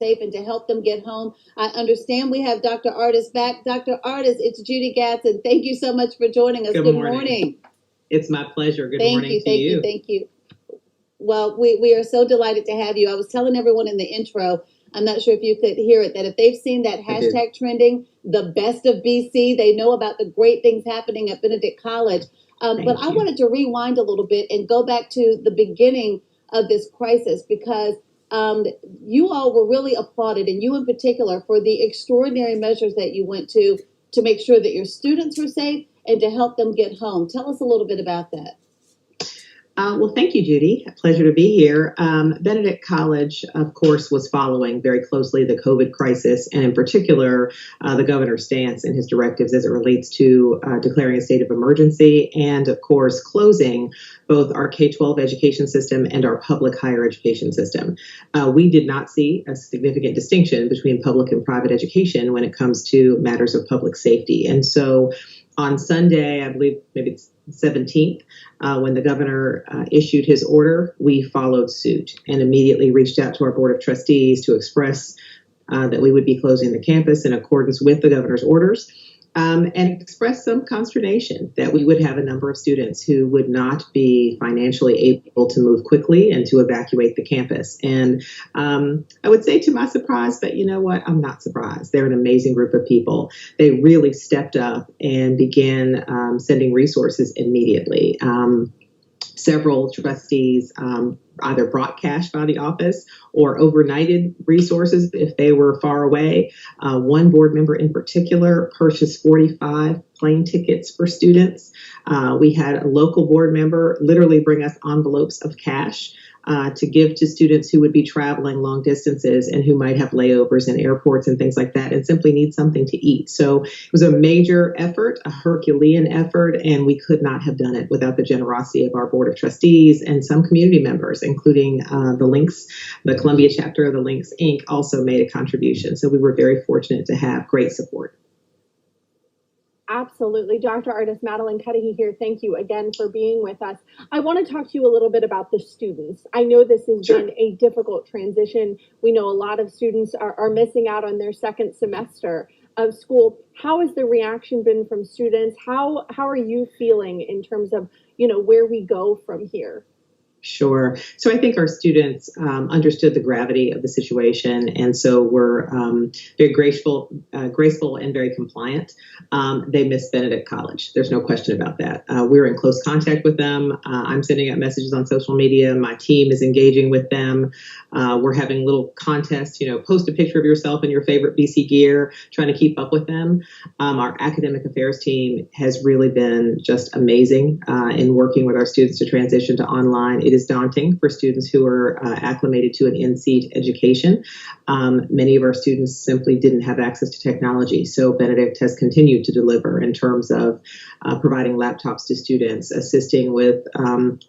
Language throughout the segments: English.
safe and to help them get home. I understand we have Dr. Artis back. Dr. Artis, it's Judy Gatson. Thank you so much for joining us. Good morning. It's my pleasure. Good morning to you. Thank you. Well, we are so delighted to have you. I was telling everyone in the intro, I'm not sure if you could hear it, that if they've seen that hashtag trending, the best of BC, they know about the great things happening at Benedict College. But I wanted to rewind a little bit and go back to the beginning of this crisis, because you all were really applauded, and you in particular, for the extraordinary measures that you went to make sure that your students were safe and to help them get home. Tell us a little bit about that. Well, thank you, Judy. A pleasure to be here. Benedict College, of course, was following very closely the COVID crisis, and in particular, the governor's stance and his directives as it relates to declaring a state of emergency and, of course, closing both our K-12 education system and our public higher education system. We did not see a significant distinction between public and private education when it comes to matters of public safety. And so on Sunday, I believe maybe it's 17th, when the governor issued his order, we followed suit and immediately reached out to our board of trustees to express that we would be closing the campus in accordance with the governor's orders, and express some consternation that we would have a number of students who would not be financially able to move quickly and to evacuate the campus. And I would say, to my surprise, but you know what? I'm not surprised. They're an amazing group of people. They really stepped up and began sending resources immediately. Several trustees either brought cash by the office or overnighted resources if they were far away. One board member in particular purchased 45 plane tickets for students. We had a local board member literally bring us envelopes of cash to give to students who would be traveling long distances and who might have layovers in airports and things like that and simply need something to eat. So it was a major effort, a Herculean effort, and we could not have done it without the generosity of our Board of Trustees and some community members, including the Lynx, the Columbia chapter of the Lynx Inc. also made a contribution. So we were very fortunate to have great support. Absolutely. Dr. Artis, Madeline Cudahy here. Thank you again for being with us. I want to talk to you a little bit about the students. I know this has been a difficult transition. We know a lot of students are missing out on their second semester of school. How has the reaction been from students? How are you feeling in terms of, where we go from here? Sure. So I think our students understood the gravity of the situation, and so were very graceful and very compliant. They miss Benedict College. There's no question about that. We're in close contact with them. I'm sending out messages on social media. My team is engaging with them. We're having little contests, post a picture of yourself in your favorite BC gear, trying to keep up with them. Our academic affairs team has really been just amazing in working with our students to transition to online. It is daunting for students who are acclimated to an in-seat education. Many of our students simply didn't have access to technology. So Benedict has continued to deliver in terms of providing laptops to students, assisting with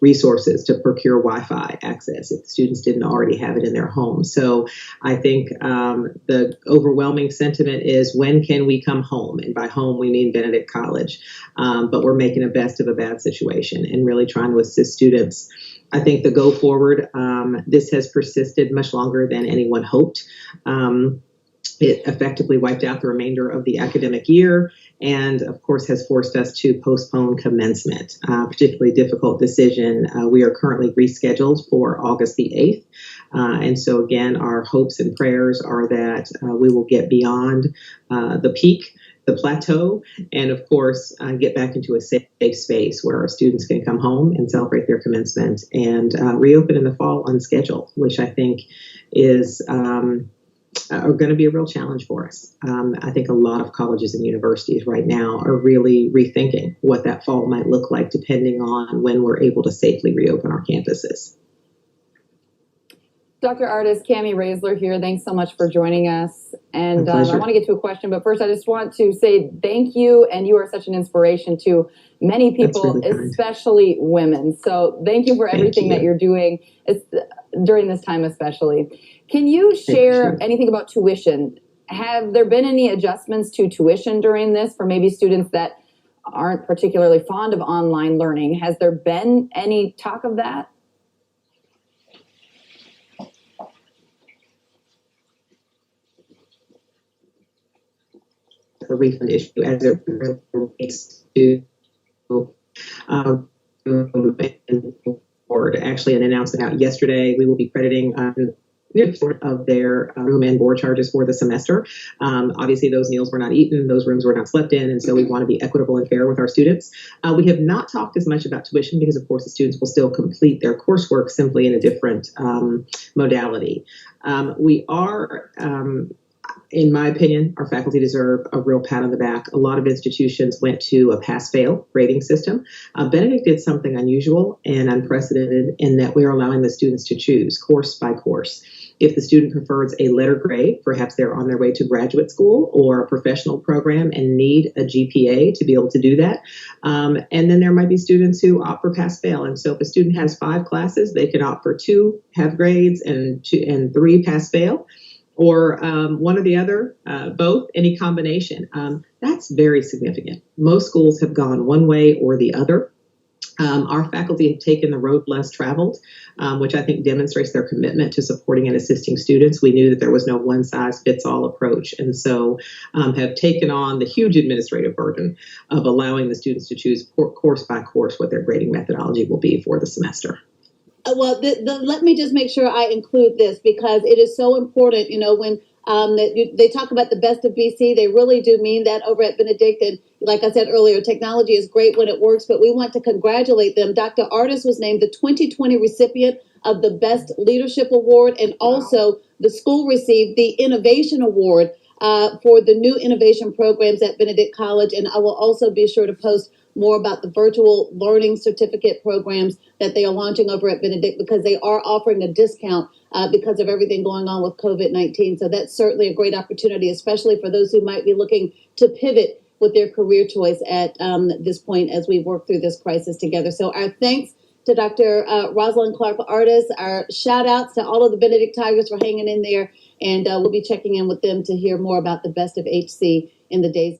resources to procure Wi-Fi access if the students didn't already have it in their home. So I think the overwhelming sentiment is, when can we come home? And by home, we mean Benedict College. But we're making the best of a bad situation and really trying to assist students. I think the go forward, this has persisted much longer than anyone hoped. It effectively wiped out the remainder of the academic year and, of course, has forced us to postpone commencement, particularly difficult decision. We are currently rescheduled for August the 8th. And so, again, our hopes and prayers are that we will get beyond the peak, the plateau, and of course, get back into a safe space where our students can come home and celebrate their commencement and reopen in the fall on schedule, which I think is are going to be a real challenge for us. I think a lot of colleges and universities right now are really rethinking what that fall might look like, depending on when we're able to safely reopen our campuses. Dr. Artis, Cami Raisler here. Thanks so much for joining us. And I want to get to a question, but first I just want to say thank you. And you are such an inspiration to many people, really especially women. So thank you for everything that you're doing during this time especially. Can you share anything about tuition? Have there been any adjustments to tuition during this for maybe students that aren't particularly fond of online learning? Has there been any talk of that? the refund issue as it relates to board. Actually, an announcement out yesterday. We will be crediting of their room and board charges for the semester. Obviously, those meals were not eaten, those rooms were not slept in, and so we want to be equitable and fair with our students. We have not talked as much about tuition because, of course, the students will still complete their coursework simply in a different modality. We are in my opinion, our faculty deserve a real pat on the back. A lot of institutions went to a pass-fail grading system. Benedict did something unusual and unprecedented in that we're allowing the students to choose course by course. If the student prefers a letter grade, perhaps they're on their way to graduate school or a professional program and need a GPA to be able to do that. And then there might be students who opt for pass-fail. And so if a student has 5 classes, they can opt for 2 have grades and 3 pass-fail. Or one or the other, both, any combination. That's very significant. Most schools have gone one way or the other. Our faculty have taken the road less traveled, which I think demonstrates their commitment to supporting and assisting students. We knew that there was no one-size-fits-all approach, and so have taken on the huge administrative burden of allowing the students to choose course by course what their grading methodology will be for the semester. Well, let me just make sure I include this because it is so important. You know, when they talk about the best of BC, they really do mean that over at Benedict. And like I said earlier, technology is great when it works, but we want to congratulate them. Dr. Artis was named the 2020 recipient of the Best Leadership Award, and also the school received the Innovation Award for the new innovation programs at Benedict College. And I will also be sure to post more about the virtual learning certificate programs that they are launching over at Benedict because they are offering a discount because of everything going on with COVID-19. So that's certainly a great opportunity, especially for those who might be looking to pivot with their career choice at this point as we work through this crisis together. So our thanks to Dr. Roslyn Clark Artis, our shout outs to all of the Benedict Tigers for hanging in there, and we'll be checking in with them to hear more about the best of HC in the days